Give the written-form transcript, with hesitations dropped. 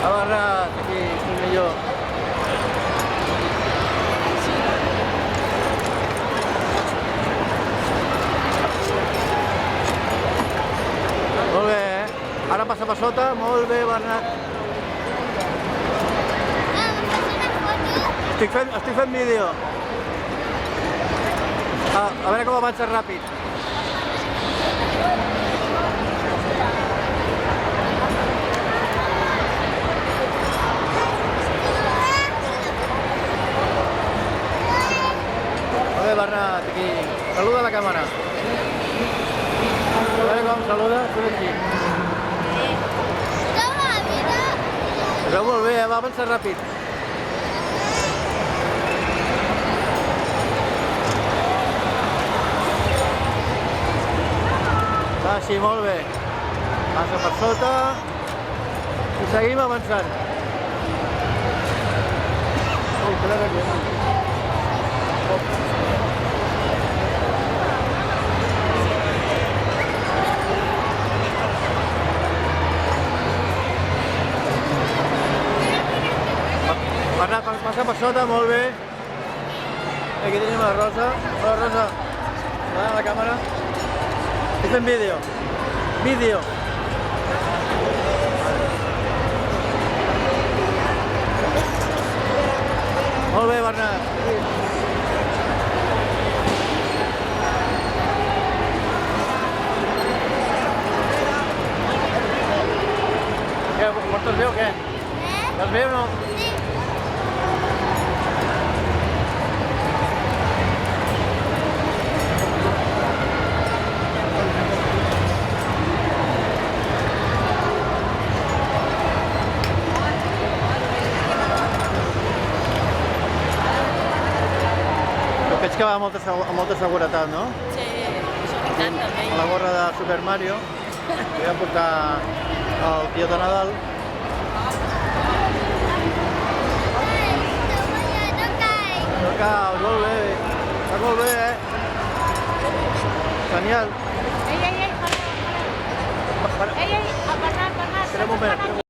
Ha barrat, aquí, és millor. Molt bé, eh? Ara passa per sota, molt bé, Bernat. Estic fent vídeo. A veure com avances ràpid. Molt bé, Bernat, aquí. Saluda a la càmera. A veure com saluda, surt aquí. Es veu molt bé, va avançar ràpid. Va, sí, molt bé. Passa per sota i seguim avançant. Ui, que l'he recollit. Passa per sota, molt bé. Aquí tenim la Rosa. Hola, Rosa. Va, a la càmera. Estic fent vídeo. Vídeo. Molt bé, Bernat. Què, portes bé o què? Estàs bé o no? Sí. Veig que va amb molta seguretat, no? Sí, això m'encanta, també. La gorra de Super Mario. Voy a portar el tio de Nadal. No caus, molt bé. Està molt bé, eh? Genial. Ei, Bernat. Espera un moment.